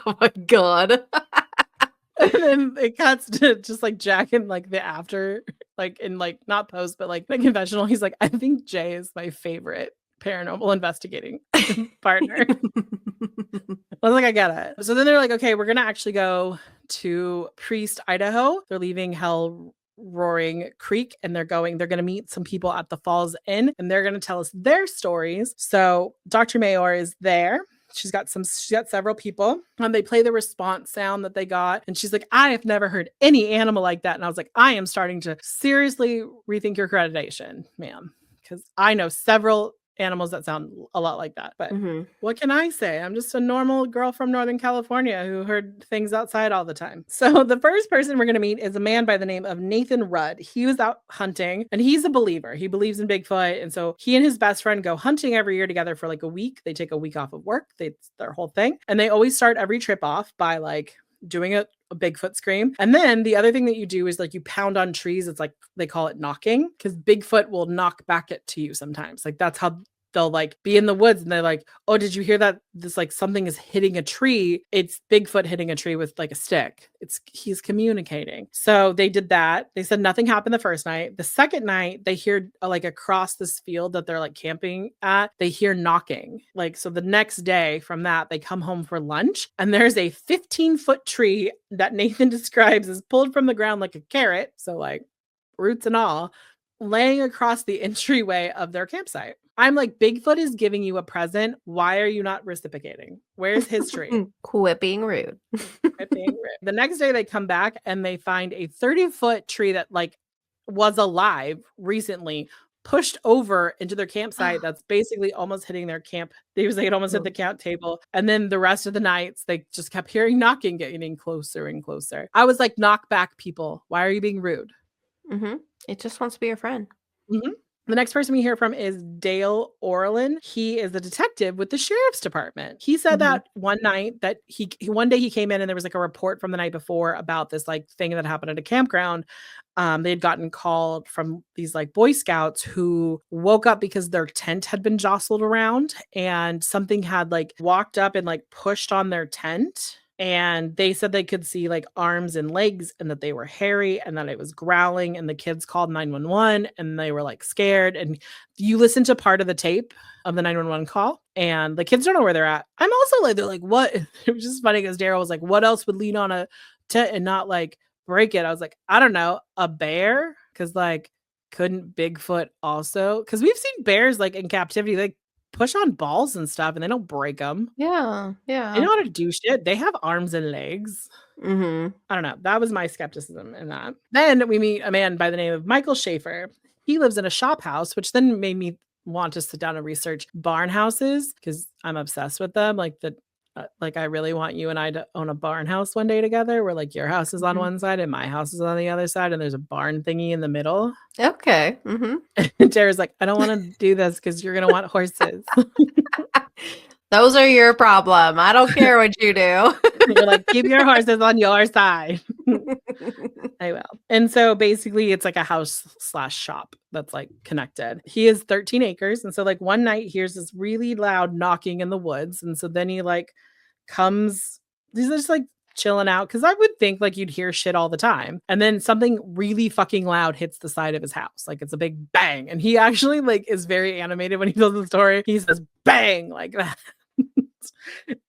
Oh my God. And then it cuts to just like Jack in like the after, like in like not post, but like the confessional. He's like, I think Jay is my favorite paranormal investigating partner. I was like, I get it. So then they're like, okay, we're going to actually go to Priest, Idaho. They're leaving Hell Roaring Creek and they're going to meet some people at the Falls Inn and they're going to tell us their stories. So Dr. Mayor is there. She's got several people and they play the response sound that they got. And she's like, I have never heard any animal like that. And I was like, I am starting to seriously rethink your accreditation, ma'am, because I know several animals that sound a lot like that. But what can I say? I'm just a normal girl from Northern California who heard things outside all the time. So the first person we're going to meet is a man by the name of Nathan Rudd. He was out hunting and he's a believer. He believes in Bigfoot. And so he and his best friend go hunting every year together for like a week. They take a week off of work. It's their whole thing. And they always start every trip off by like doing a Bigfoot scream. And then the other thing that you do is like you pound on trees. It's like they call it knocking because Bigfoot will knock back it to you sometimes. Like that's how they'll like be in the woods and they're like, oh, did you hear that? This like something is hitting a tree. It's Bigfoot hitting a tree with like a stick. He's communicating. So they did that. They said nothing happened the first night. The second night they hear like across this field that they're like camping at, they hear knocking. Like, so the next day from that, they come home for lunch and there's a 15-foot tree that Nathan describes as pulled from the ground like a carrot. So like roots and all, laying across the entryway of their campsite. I'm like, Bigfoot is giving you a present. Why are you not reciprocating? Where's his tree? Quit being rude. The next day they come back and they find a 30-foot tree that like was alive recently, pushed over into their campsite. That's basically almost hitting their camp. They was like, it almost hit the camp table. And then the rest of the nights, they just kept hearing knocking, getting closer and closer. I was like, knock back, people. Why are you being rude? It just wants to be your friend. The next person we hear from is Dale Orlin. He is a detective with the sheriff's department. He said that one night that one day he came in and there was like a report from the night before about this like thing that happened at a campground. They had gotten called from these like Boy Scouts who woke up because their tent had been jostled around and something had like walked up and like pushed on their tent. And they said they could see like arms and legs and that they were hairy and that it was growling. And the kids called 911 and they were like scared. And you listen to part of the tape of the 911 call and the kids don't know where they're at. I'm also like, they're like, what? It was just funny because Daryl was like, what else would lean on a tent and not like break it? I was like, I don't know, a bear? Because like, couldn't Bigfoot also? Because we've seen bears like in captivity, like push on balls and stuff and they don't break them. Yeah. They know how to do shit. They have arms and legs. I don't know. That was my skepticism in that. Then we meet a man by the name of Michael Schaefer. He lives in a shop house, which then made me want to sit down and research barn houses because I'm obsessed with them. Like I really want you and I to own a barn house one day together where like your house is on one side and my house is on the other side and there's a barn thingy in the middle. Okay. And Tara's like, I don't want to do this because you're going to want horses. Those are your problem. I don't care what you do. You're like, keep your horses on your side. I will. And so basically it's like a house/shop that's like connected. He has 13 acres. And so like one night he hears this really loud knocking in the woods. And so then he like he's just like chilling out. Cause I would think like you'd hear shit all the time. And then something really fucking loud hits the side of his house. Like it's a big bang. And he actually like is very animated when he tells the story. He says bang like that.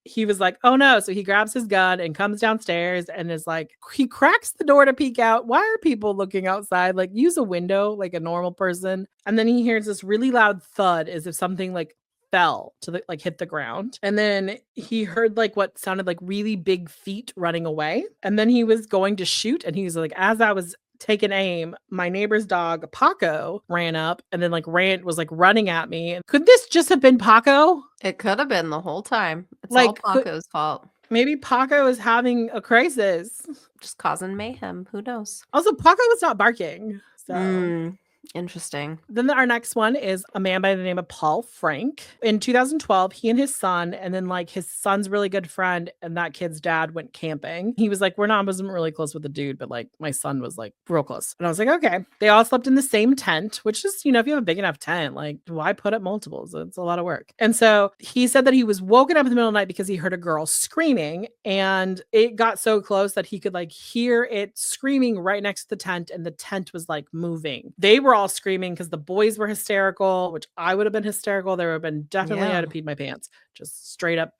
he was like, oh no. So he grabs his gun and comes downstairs and is like, he cracks the door to peek out. Why are people looking outside? Like, use a window like a normal person. And then he hears this really loud thud as if something like fell to the like hit the ground. And then he heard like what sounded like really big feet running away. And then he was going to shoot. And he was like, as I was taking aim, my neighbor's dog Paco ran up and then was running at me. Could this just have been Paco? It could have been the whole time. It's Like, all Paco's fault. Maybe Paco is having a crisis. Just causing mayhem. Who knows? Also, Paco was not barking. So interesting. Then our next one is a man by the name of Paul Frank. In 2012, he and his son, and then like his son's really good friend and that kid's dad went camping. He was like, wasn't really close with the dude, but like my son was like real close. And I was like, okay. They all slept in the same tent, which is, if you have a big enough tent, like why put up multiples? It's a lot of work. And so he said that he was woken up in the middle of the night because he heard a girl screaming and it got so close that he could like hear it screaming right next to the tent and the tent was like moving. They were all screaming because the boys were hysterical, which I would have been hysterical. There would have been definitely I'd have peed my pants. Just straight up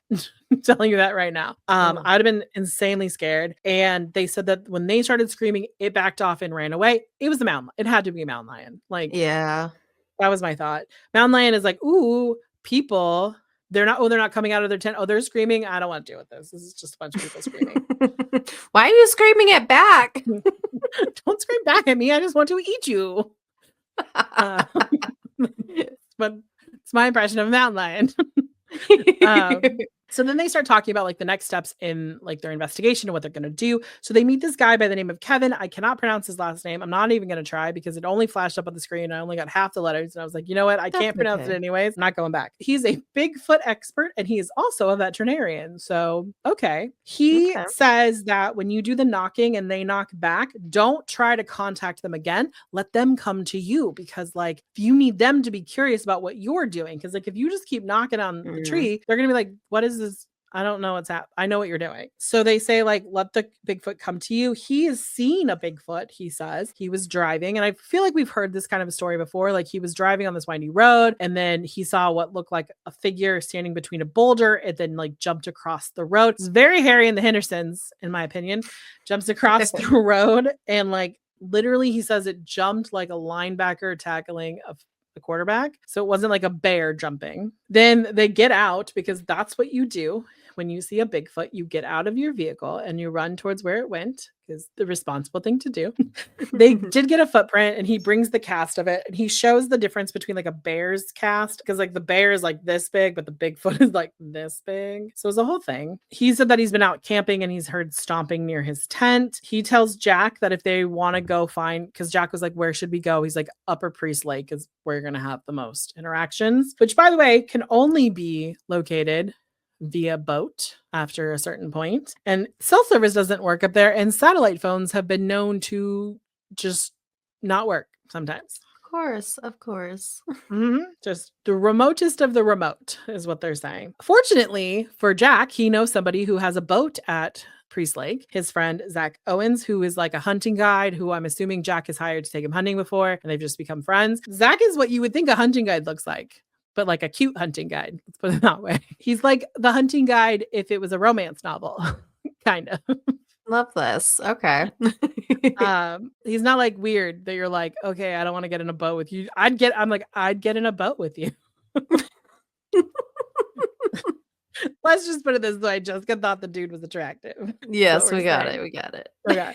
telling you that right now. I'd have been insanely scared. And they said that when they started screaming, it backed off and ran away. It was a mountain. It had to be a mountain lion. Like, yeah, that was my thought. Mountain lion is like, ooh, people. They're not coming out of their tent. Oh, they're screaming. I don't want to deal with this. This is just a bunch of people screaming. Why are you screaming it back? Don't scream back at me. I just want to eat you. But it's my impression of a mountain lion. So then they start talking about like the next steps in like their investigation and what they're going to do. So they meet this guy by the name of Kevin. I cannot pronounce his last name. I'm not even going to try because it only flashed up on the screen. I only got half the letters. And I was like, you know what? I can't pronounce it anyways. I'm not going back. He's a Bigfoot expert and he is also a veterinarian. So, okay. He says that when you do the knocking and they knock back, don't try to contact them again. Let them come to you because like you need them to be curious about what you're doing. Because like if you just keep knocking on the tree, they're going to be like, what is this? I don't know what's happening. I know what you're doing. So they say like, let the Bigfoot come to you. He has seen a Bigfoot. He says he was driving. And I feel like we've heard this kind of a story before. Like he was driving on this windy road and then he saw what looked like a figure standing between a boulder and then like jumped across the road. It's very Harry and the Hendersons, in my opinion, jumps across the road. And like, literally he says it jumped like a linebacker tackling a quarterback. So it wasn't like a bear jumping. Then they get out because that's what you do. When you see a Bigfoot, you get out of your vehicle and you run towards where it went is the responsible thing to do. They did get a footprint and he brings the cast of it and he shows the difference between like a bear's cast because like the bear is like this big, but the Bigfoot is like this big. So it's a whole thing. He said that he's been out camping and he's heard stomping near his tent. He tells Jack that if they want to go find, because Jack was like, where should we go? He's like, Upper Priest Lake is where you're going to have the most interactions, which by the way, can only be located via boat after a certain point. And cell service doesn't work up there. And satellite phones have been known to just not work sometimes. Of course. Just the remotest of the remote is what they're saying. Fortunately for Jack, he knows somebody who has a boat at Priest Lake, his friend Zach Owens, who is like a hunting guide who I'm assuming Jack has hired to take him hunting before, and they've just become friends. Zach is what you would think a hunting guide looks like, but like a cute hunting guide. Let's put it that way. He's like the hunting guide if it was a romance novel, kind of. Love this. Okay. He's not like weird that you're like, okay, I don't want to get in a boat with you. I'd get in a boat with you. Let's just put it this way. Jessica thought the dude was attractive. Yes, we got it. We got it. Okay.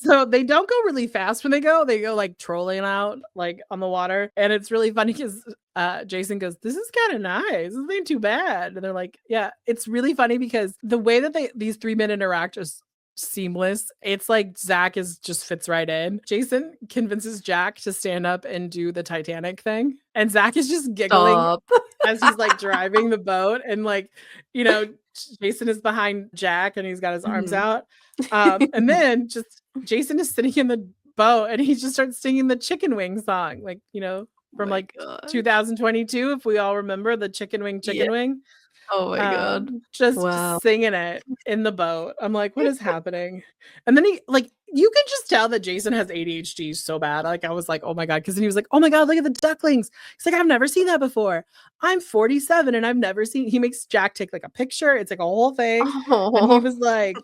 So they don't go really fast when they go like trolling out like on the water. And it's really funny because Jason goes, this is kind of nice. This ain't too bad. And they're like, yeah, it's really funny because the way that these three men interact is seamless. It's like Zach just fits right in. Jason convinces Jack to stand up and do the Titanic thing. And Zach is just giggling as he's like driving the boat. And like, Jason is behind Jack and he's got his arms out. And then just Jason is sitting in the boat and he just starts singing the Chicken Wing song. Like, from 2022, if we all remember the Chicken Wing. Oh my god. Just Wow. singing it in the boat. I'm like, what is happening? And then he like you can just tell that Jason has ADHD so bad. Like I was like, oh my god, because he was like, oh my god, look at the ducklings. He's like, I've never seen that before. I'm 47 and I've never seen. He makes Jack take like a picture. It's like a whole thing. And he Oh. was like,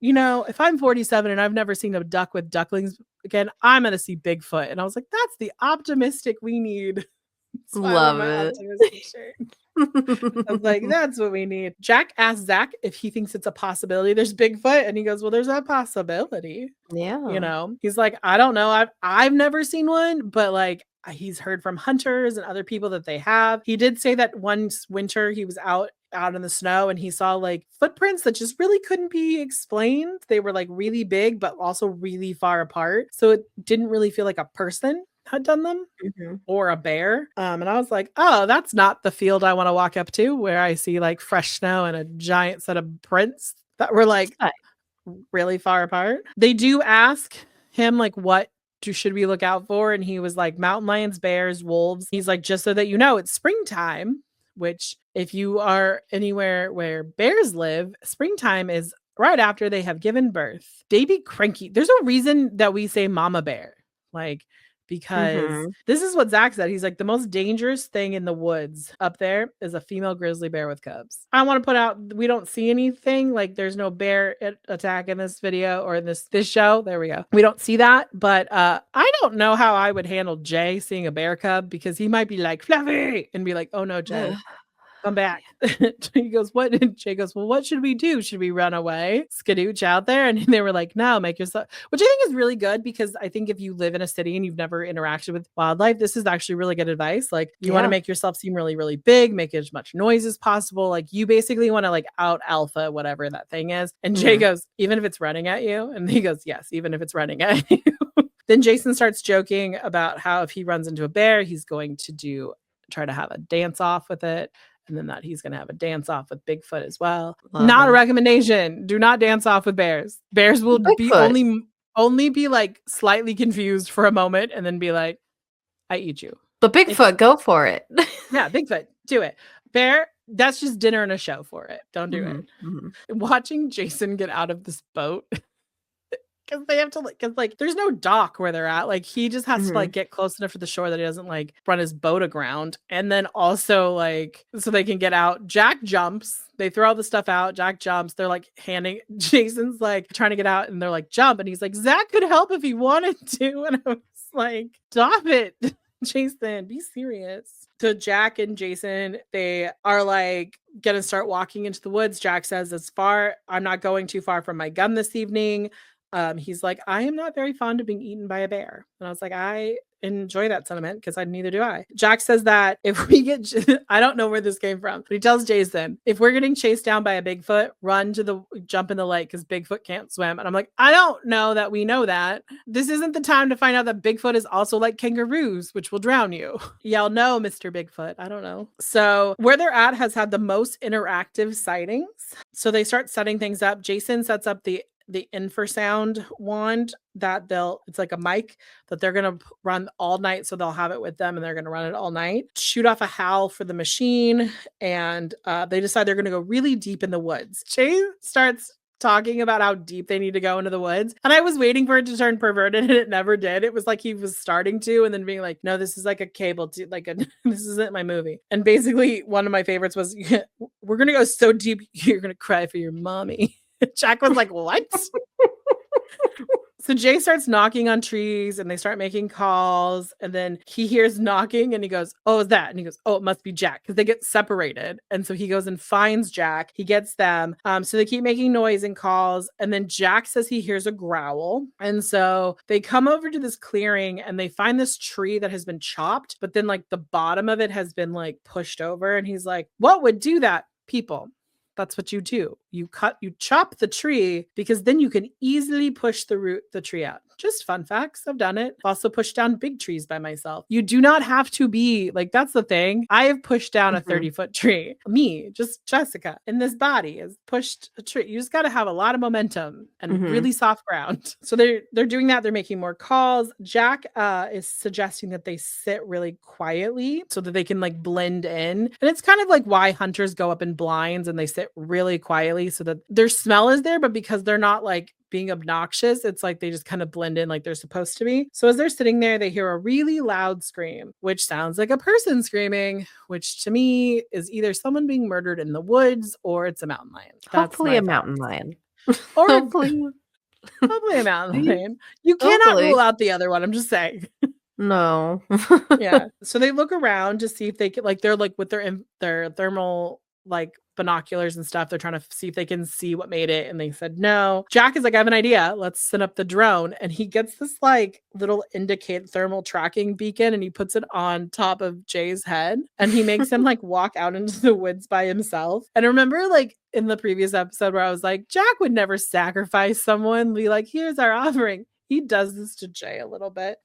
you know, if I'm 47 and I've never seen a duck with ducklings again, I'm gonna see Bigfoot. And I was like, that's the optimistic we need. That's why I wear Love my it. optimistic shirt. I was like, that's what we need. Jack asked Zach if he thinks it's a possibility there's Bigfoot, and he goes, well, there's a possibility. You Yeah. know, he's like, I don't know. I've never seen one, but like he's heard from hunters and other people that they have. He did say that one winter he was out in the snow and he saw like footprints that just really couldn't be explained. They were like really big, but also really far apart. So it didn't really feel like a person had done them or a bear. And I was like, oh, that's not the field I want to walk up to where I see like fresh snow and a giant set of prints that were like really far apart. They do ask him like what should we look out for, and he was like mountain lions, bears, wolves. He's like, just so that you know, it's springtime, which if you are anywhere where bears live, springtime is right after they have given birth. They be cranky. There's a reason that we say mama bear, like because this is what Zach said. He's like, the most dangerous thing in the woods up there is a female grizzly bear with cubs. I want to put out, we don't see anything. Like there's no bear attack in this video or in this show. There we go. We don't see that. But I don't know how I would handle Jay seeing a bear cub, because he might be like, Fluffy, and be like, oh no, Jay. Come back. He goes, what? And Jay goes, well, what should we do? Should we run away? Skadooch out there? And they were like, no, make yourself, which I think is really good, because I think if you live in a city and you've never interacted with wildlife, this is actually really good advice. Like you want to make yourself seem really, really big, make as much noise as possible. Like you basically want to like out alpha whatever that thing is. And Jay goes, even if it's running at you? And he goes, yes, even if it's running at you. Then Jason starts joking about how if he runs into a bear, he's going to try to have a dance off with it. And then that he's going to have a dance off with Bigfoot as well. Not a recommendation. Do not dance off with bears. Bears will be only be like slightly confused for a moment and then be like, I eat you. But Bigfoot, go for it. Yeah, Bigfoot, do it. Bear, that's just dinner and a show for it. Don't do it. Watching Jason get out of this boat, because they have to because like there's no dock where they're at. Like he just has to like get close enough to the shore that he doesn't like run his boat aground. And then also like so they can get out. Jack jumps. They throw all the stuff out. Jack jumps. They're like handing Jason's like trying to get out, and they're like jump. And he's like, Zach could help if he wanted to. And I was like, stop it, Jason, be serious. So Jack and Jason, they are like gonna start walking into the woods. Jack says, I'm not going too far from my gun this evening. He's like, I am not very fond of being eaten by a bear. And I was like, I enjoy that sentiment, because neither do I. Jack says that if we get, I don't know where this came from, but he tells Jason, if we're getting chased down by a Bigfoot, jump in the lake, because Bigfoot can't swim. And I'm like, I don't know that we know that. This isn't the time to find out that Bigfoot is also like kangaroos, which will drown you. Y'all know, Mr. Bigfoot. I don't know. So where they're at has had the most interactive sightings. So they start setting things up. Jason sets up the infrasound wand that it's like a mic that they're going to run all night. So they'll have it with them and they're going to run it all night, shoot off a howl for the machine. And they decide they're going to go really deep in the woods. Jay starts talking about how deep they need to go into the woods. And I was waiting for it to turn perverted, and it never did. It was like he was starting to, and then being like, no, this is like a cable, this isn't my movie. And basically one of my favorites was, we're going to go so deep, you're going to cry for your mommy. Jack was like, what? So Jay starts knocking on trees, and they start making calls, and then he hears knocking, and he goes, oh, is that? And he goes, oh, it must be Jack, because they get separated. And so he goes and finds Jack. He gets them. So they keep making noise and calls, and then Jack says he hears a growl. And so they come over to this clearing, and they find this tree that has been chopped, but then like the bottom of it has been like pushed over. And he's like, what would do that? People. That's what you do. You chop the tree, because then you can easily push the tree out. Just fun facts. I've done it. I've also pushed down big trees by myself. You do not have to be like, that's the thing. I have pushed down a 30-foot tree. Me, just Jessica, in this body has pushed a tree. You just got to have a lot of momentum and really soft ground. So they're doing that. They're making more calls. Jack is suggesting that they sit really quietly so that they can like blend in. And it's kind of like why hunters go up in blinds and they sit really quietly so that their smell is there, but because they're not like being obnoxious, it's like they just kind of blend in like they're supposed to be. So as they're sitting there, they hear a really loud scream, which sounds like a person screaming, which to me is either someone being murdered in the woods or it's a mountain lion. Hopefully a mountain lion. Or hopefully a mountain lion. You cannot rule out the other one. I'm just saying. No. Yeah. So they look around to see if they can, like, they're like with their thermal like binoculars and stuff. They're trying to see if they can see what made it. And they said no. Jack is like, I have an idea. Let's send up the drone. And he gets this like little indicate thermal tracking beacon and he puts it on top of Jay's head. And he makes him like walk out into the woods by himself. And remember like in the previous episode where I was like, Jack would never sacrifice someone, be like, here's our offering. He does this to Jay a little bit.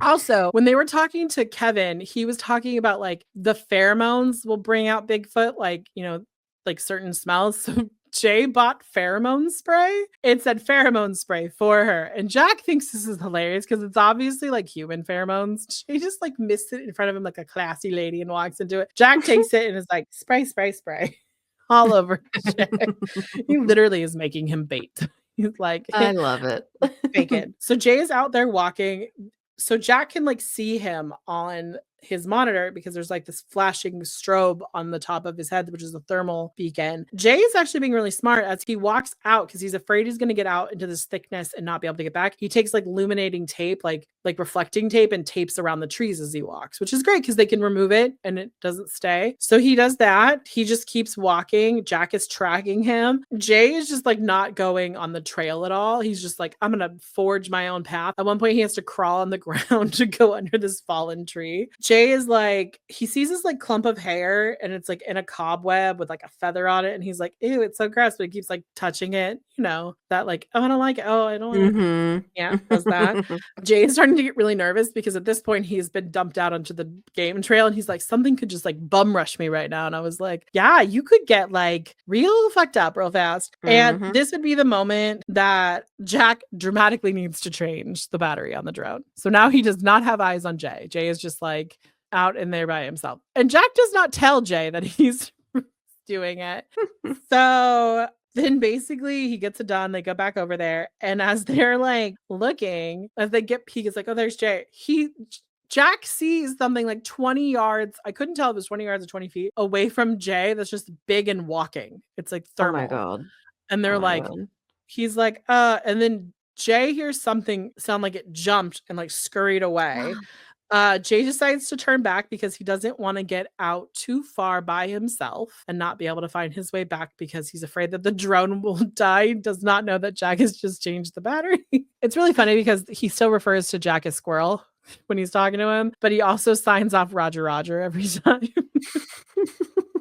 Also, when they were talking to Kevin, he was talking about like the pheromones will bring out Bigfoot, like, you know, like certain smells. So Jay bought pheromone spray. It said pheromone spray for her. And Jack thinks this is hilarious because it's obviously like human pheromones. Jay just like missed it in front of him like a classy lady and walks into it. Jack takes it and is like, spray, spray, spray all over Jay. He literally is making him bait. He's like, I love it. Bacon. So Jay is out there walking. So Jack can like see him on his monitor because there's like this flashing strobe on the top of his head, which is a thermal beacon. Jay is actually being really smart as he walks out because he's afraid he's going to get out into this thickness and not be able to get back. He takes like illuminating tape, like reflecting tape and tapes around the trees as he walks, which is great because they can remove it and it doesn't stay. So he does that. He just keeps walking. Jack is tracking him. Jay is just like not going on the trail at all. He's just like, I'm going to forge my own path. At one point, he has to crawl on the ground to go under this fallen tree. Jay is like, he sees this like clump of hair and it's like in a cobweb with like a feather on it. And he's like, ew, it's so gross. But he keeps like touching it, you know, that like, oh, I don't like it. Oh, I don't want it. Yeah, does that. Jay is starting to get really nervous because at this point he's been dumped out onto the game trail and he's like, something could just like bum rush me right now. And I was like, yeah, you could get like real fucked up real fast. And this would be the moment that Jack dramatically needs to change the battery on the drone. So now he does not have eyes on Jay. Jay is just like out in there by himself. And Jack does not tell Jay that he's doing it. So then basically he gets it done. They go back over there. And as they're like looking, as they get peek, it's like, oh, there's Jay. Jack sees something like 20 yards. I couldn't tell if it was 20 yards or 20 feet away from Jay. That's just big and walking. It's like thermal. Oh my God. And they're like, he's like, and then Jay hears something sound like it jumped and like scurried away. Jay decides to turn back because he doesn't want to get out too far by himself and not be able to find his way back because he's afraid that the drone will die. He does not know that Jack has just changed the battery. It's really funny because he still refers to Jack as Squirrel when he's talking to him, but he also signs off Roger Roger every time.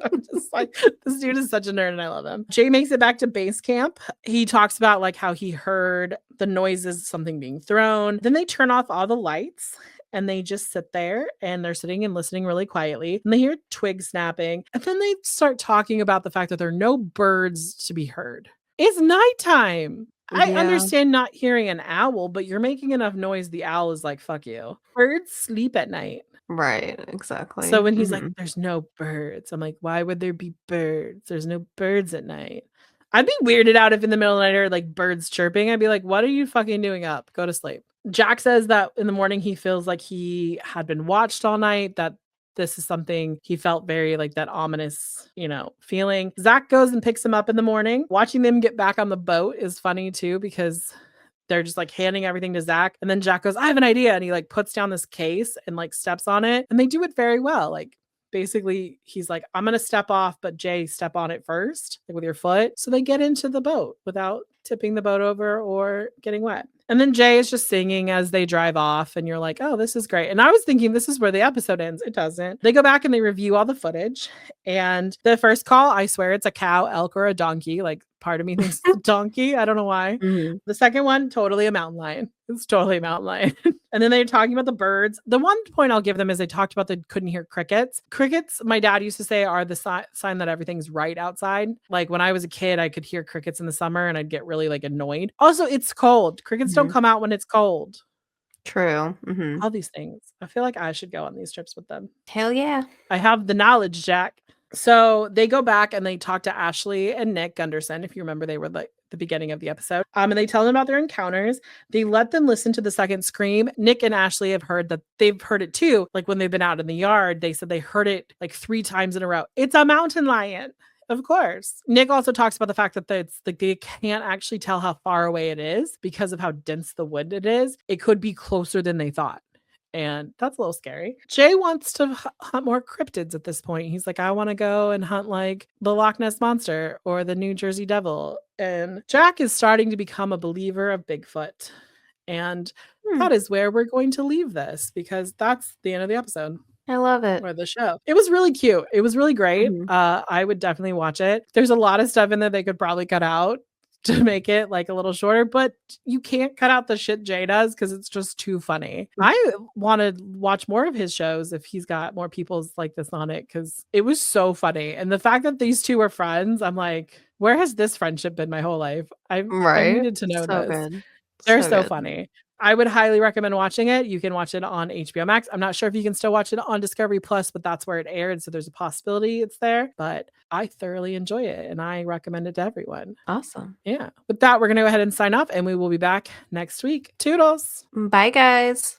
I'm just like, this dude is such a nerd and I love him. Jay makes it back to base camp. He talks about like how he heard the noises, something being thrown. Then they turn off all the lights and they just sit there and they're sitting and listening really quietly. And they hear twigs snapping. And then they start talking about the fact that there are no birds to be heard. It's nighttime. Yeah. I understand not hearing an owl, but you're making enough noise. The owl is like, fuck you. Birds sleep at night. Right, exactly. So when he's like, there's no birds, I'm like, why would there be birds? There's no birds at night. I'd be weirded out if in the middle of the night are like birds chirping. I'd be like, what are you fucking doing up? Go to sleep. Jack says that in the morning he feels like he had been watched all night, that this is something he felt very like that ominous, you know, feeling. Zach goes and picks him up in the morning. Watching them get back on the boat is funny too, because they're just like handing everything to Zach. And then Jack goes, I have an idea. And he like puts down this case and like steps on it. And they do it very well. Like basically he's like, I'm going to step off, but Jay, step on it first, like with your foot. So they get into the boat without tipping the boat over or getting wet. And then Jay is just singing as they drive off, and you're like, oh, this is great. And I was thinking this is where the episode ends. It doesn't. They go back and they review all the footage. And the first call, I swear it's a cow, elk, or a donkey. Like, part of me thinks it's a donkey. I don't know why. The second one, totally a mountain lion. It's totally a mountain lion. And then they're talking about the birds. The one point I'll give them is they talked about they couldn't hear crickets. Crickets, my dad used to say, are the sign that everything's right outside. Like when I was a kid, I could hear crickets in the summer and I'd get really like annoyed. Also, it's cold. Crickets don't come out when it's cold. True. All these things. I feel like I should go on these trips with them. Hell yeah. I have the knowledge, Jack. So they go back and they talk to Ashley and Nick Gunderson. If you remember, they were like the beginning of the episode. And they tell them about their encounters. They let them listen to the second scream. Nick and Ashley have heard that they've heard it too. Like when they've been out in the yard, they said they heard it like 3 times in a row. It's a mountain lion. Of course. Nick also talks about the fact that it's like they can't actually tell how far away it is because of how dense the wood it is. It could be closer than they thought. And that's a little scary. Jay wants to hunt more cryptids at this point. He's like, I want to go and hunt like the Loch Ness Monster or the New Jersey Devil. And Jack is starting to become a believer of Bigfoot. And that is where we're going to leave this because that's the end of the episode. I love it. Or the show. It was really cute. It was really great. I would definitely watch it. There's a lot of stuff in there they could probably cut out to make it like a little shorter, but you can't cut out the shit Jay does because it's just too funny. I want to watch more of his shows if he's got more people's like this on it because it was so funny. And the fact that these two are friends, I'm like, where has this friendship been my whole life? I needed to know so this. Good. They're so funny. I would highly recommend watching it. You can watch it on HBO Max. I'm not sure if you can still watch it on Discovery Plus, but that's where it aired. So there's a possibility it's there. But I thoroughly enjoy it and I recommend it to everyone. Awesome. Yeah. With that, we're going to go ahead and sign off and we will be back next week. Toodles. Bye, guys.